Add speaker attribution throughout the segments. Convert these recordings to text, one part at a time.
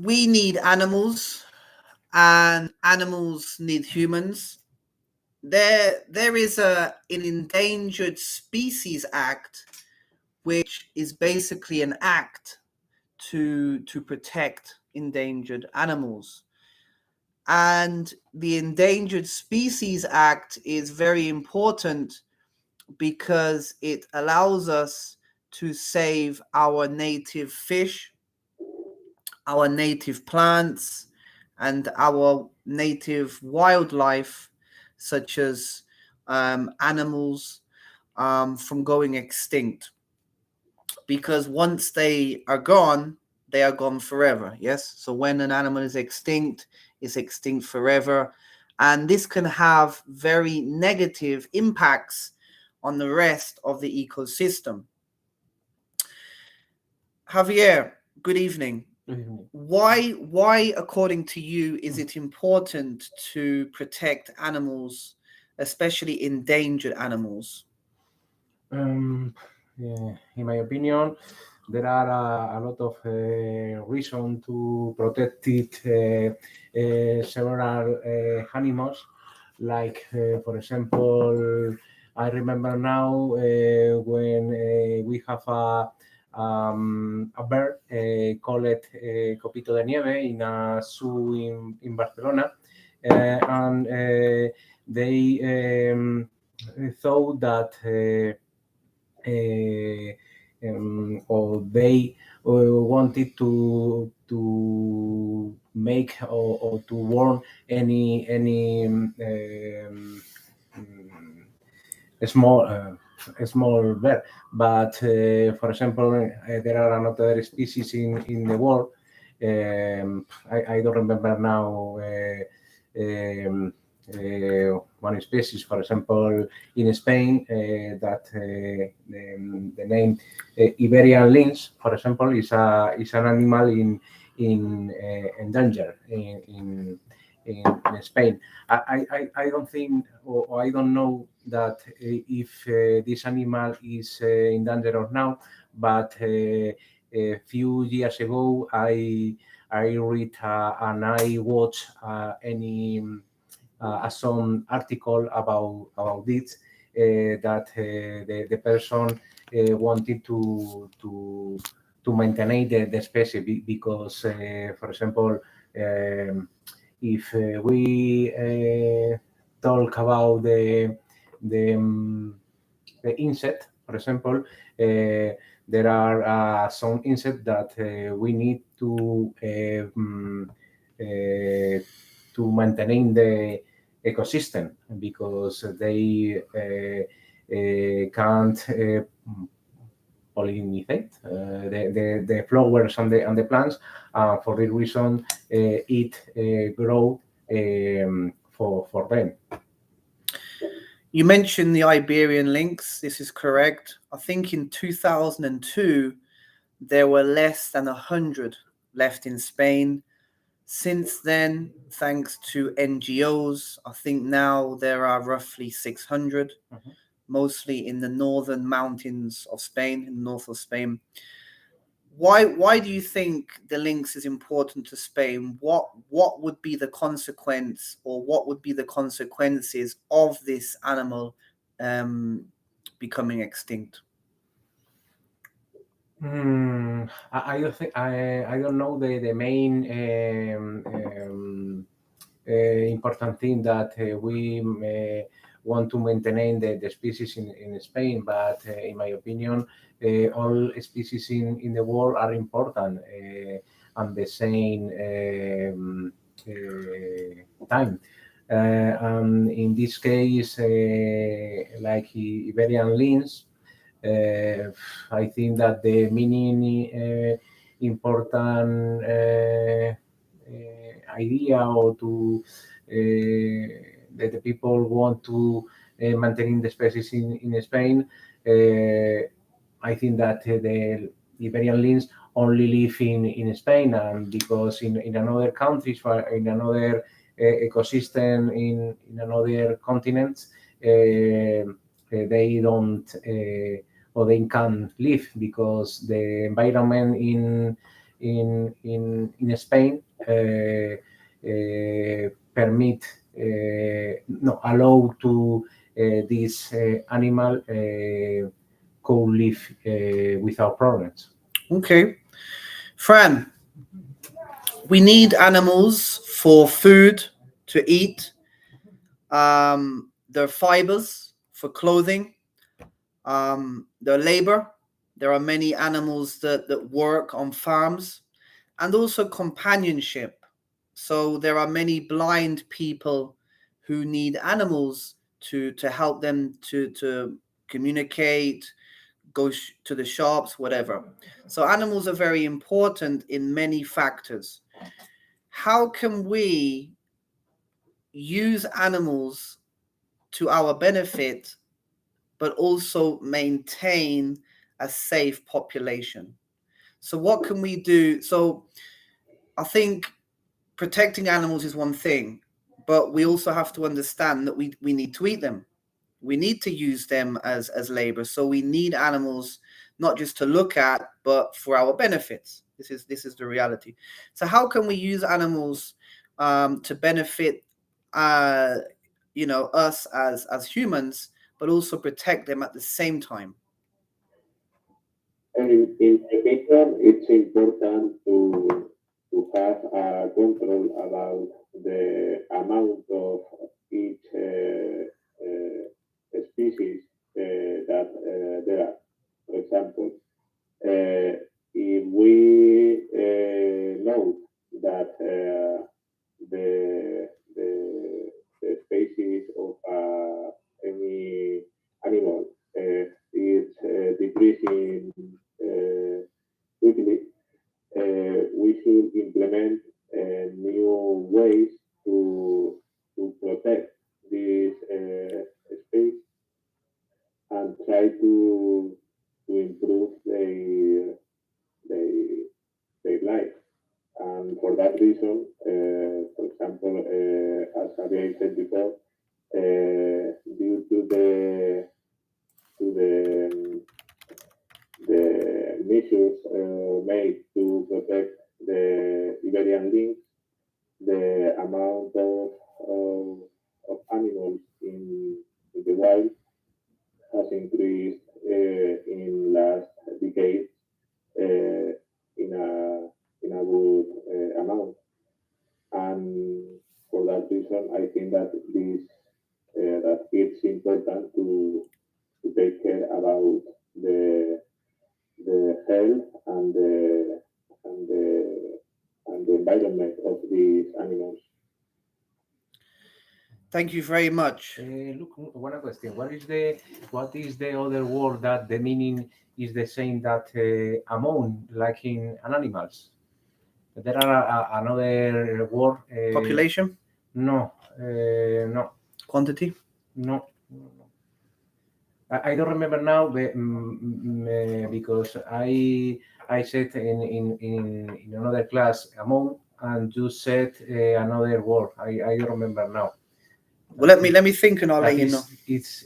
Speaker 1: we need animals and animals need humans. There is an Endangered Species Act, which is basically an act to protect endangered animals. And the Endangered Species Act is very important because it allows us to save our native fish, our native plants, and our native wildlife, such as animals, from going extinct. Because once they are gone forever. Yes. So when an animal is extinct, it's extinct forever. And this can have very negative impacts on the rest of the ecosystem. Javier, good evening. Why, according to you, is it important to protect animals, especially endangered animals?
Speaker 2: In my opinion, there are a lot of reasons to protect it, several animals. Like, for example, I remember now when we have a bird called Copito de Nieve in a zoo in Barcelona, and they thought that or they wanted to make or to warn any small bird. But for example, there are another species in the world. I don't remember now. One species, for example, in Spain, that the name Iberian lynx, for example, is an animal in danger in Spain. I don't think, or I don't know that if this animal is in danger or now, but a few years ago I read and I watched some article about this, that the person wanted to maintain the species because, for example, if we talk about the insect, for example, there are some insects that we need to maintain the ecosystem because they can't pollinate the flowers and the plants. For this reason, it grow for them.
Speaker 1: You mentioned the Iberian lynx. This is correct. I think in 2002, there were less than 100 left in Spain. Since then, thanks to NGOs, I think now there are roughly 600, mostly in the northern mountains of Spain, in the north of Spain. Why do you think the lynx is important to Spain? What would be the consequence, or what would be the consequences of this animal becoming extinct?
Speaker 2: I don't think I don't know the main important thing that we want to maintain the species in Spain, but in my opinion, all species in the world are important at the same time. In this case, like Iberian lynx, I think that the meaning important idea or to that the people want to maintain the species in Spain. I think that the Iberian lynx only live in Spain, and because in another countries, in another ecosystem, in another continent, they don't or they can't live because the environment in Spain permit no allow to this animal co-live without problems.
Speaker 1: Okay. Fran, we need animals for food to eat, their fibers for clothing, their labor. There are many animals that work on farms, and also companionship. So there are many blind people who need animals to help them to communicate, to the shops, whatever. So animals are very important in many factors. How can we use animals to our benefit, but also maintain a safe population? So what can we do? So I think protecting animals is one thing, but we also have to understand that we need to eat them. We need to use them as labor. So we need animals not just to look at, but for our benefits. This is the reality. So how can we use animals to benefit us as humans, but also protect them at the same time?
Speaker 3: And in my opinion, it's important to have a control about the amount of each species that there are. For example, if we know that the species of any animal is decreasing quickly, we should implement new ways to protect this space and try to improve their, their life. And for that reason, for example, as Javier said before, due to the measures made to protect the Iberian lynx, the amount of animals in the wild has increased in last decade uh, in a good amount. And for that reason, I think that that it's important to take care about the health and the and the environment of these animals.
Speaker 1: Thank you very much.
Speaker 2: Look, one question. What is the other word that the meaning is the same that amount, like in animals? There are another word.
Speaker 1: Population,
Speaker 2: No, no,
Speaker 1: quantity.
Speaker 2: no. I don't remember now, but, because I said in another class amount, and you said another word. I don't remember now.
Speaker 1: Well, let me think, and I'll let
Speaker 2: That
Speaker 1: you know.
Speaker 2: it's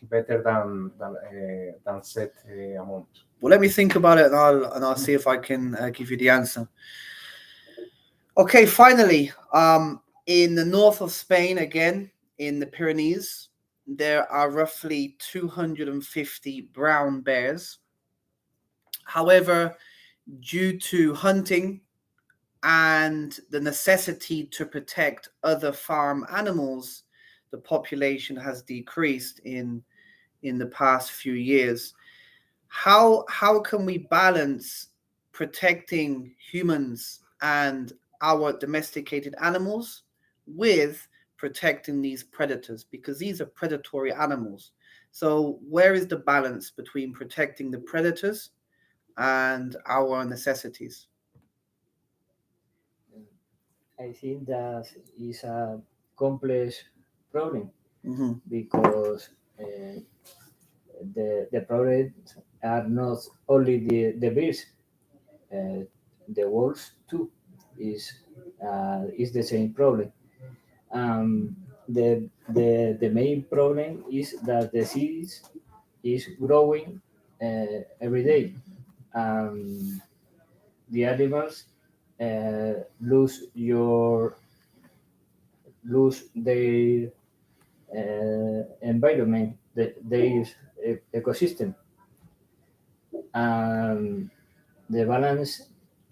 Speaker 2: better than set amount.
Speaker 1: Well, let me think about it, and I'll see if I can give you the answer. Okay, finally, in the north of Spain, again in the Pyrenees, there are roughly 250 brown bears. However, due to hunting and the necessity to protect other farm animals, the population has decreased in the past few years. How can we balance protecting humans and our domesticated animals with protecting these predators, because these are predatory animals? So where is the balance between protecting the predators and our necessities?
Speaker 4: I think that is a complex problem
Speaker 1: Mm-hmm.
Speaker 4: because the problems are not only the bears, uh, the wolves too is the same problem. Um, the main problem is that the cities is growing every day, the animals lose their environment, their ecosystem. The balance,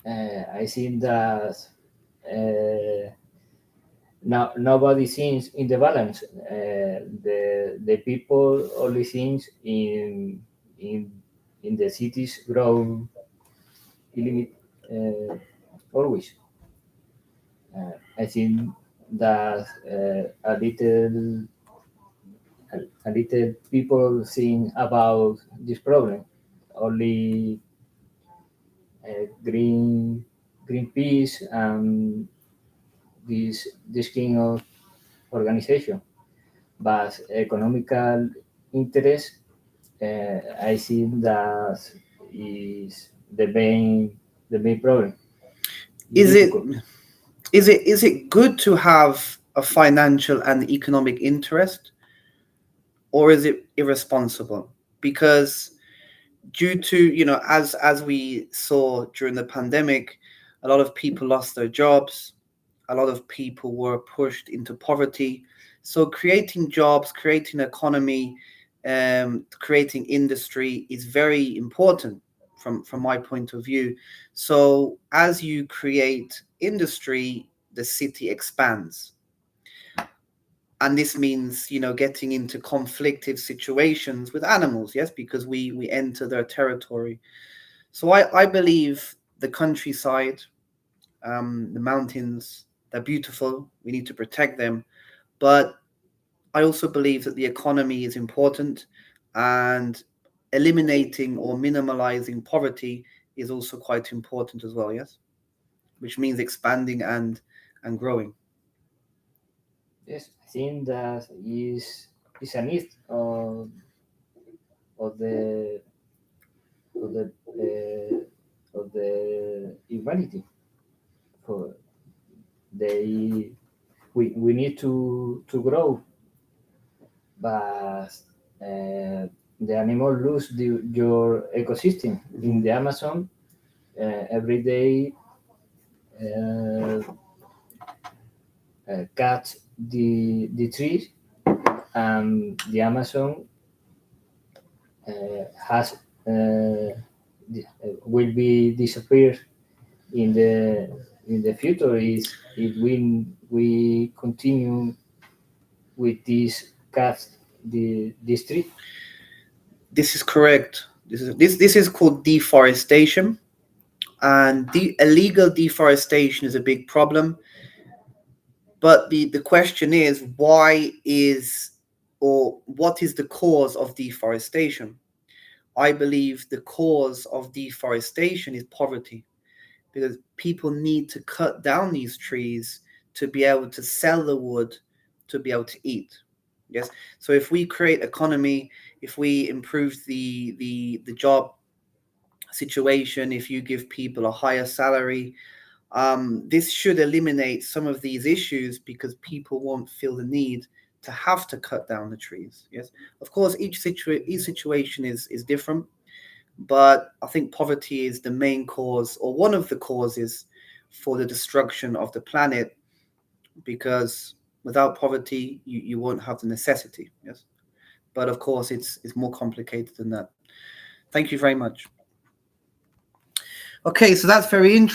Speaker 4: I think that now nobody thinks in the balance. The people only thinks in in the cities grow illimit always. I think that a little people think about this problem. Only green Greenpeace and this kind of organization, but economical interest, I think that is the main problem.
Speaker 1: Is it
Speaker 4: Difficult.
Speaker 1: is it good to have a financial and economic interest, or is it irresponsible? Because due to, as we saw during the pandemic, a lot of people lost their jobs, a lot of people were pushed into poverty. So creating jobs, creating economy, creating industry is very important from my point of view. So as you create industry, the city expands, and this means, getting into conflictive situations with animals, yes, because we enter their territory. So I believe the countryside, the mountains, they're beautiful, we need to protect them, but I also believe that the economy is important, and eliminating or minimalizing poverty is also quite important as well, yes, which means expanding and growing.
Speaker 4: Yes, I think that is a need of the of the of the humanity. For they we need to grow, but the animal lose your ecosystem in the Amazon. Every day, uh, cut the trees, and the Amazon has will be disappear in the future is if we continue with this cut this tree.
Speaker 1: This is correct. This is called deforestation, and the illegal deforestation is a big problem. But the question is, why is, or what is the cause of deforestation? I believe the cause of deforestation is poverty, because people need to cut down these trees to be able to sell the wood, to be able to eat. Yes. So if we create economy, if we improve the job situation, if you give people a higher salary, this should eliminate some of these issues, because people won't feel the need to have to cut down the trees. Yes, of course, each situation is different, but I think poverty is the main cause, or one of the causes, for the destruction of the planet, because without poverty, you won't have the necessity. Yes, but of course, it's more complicated than that. Thank you very much. Okay, so that's very interesting.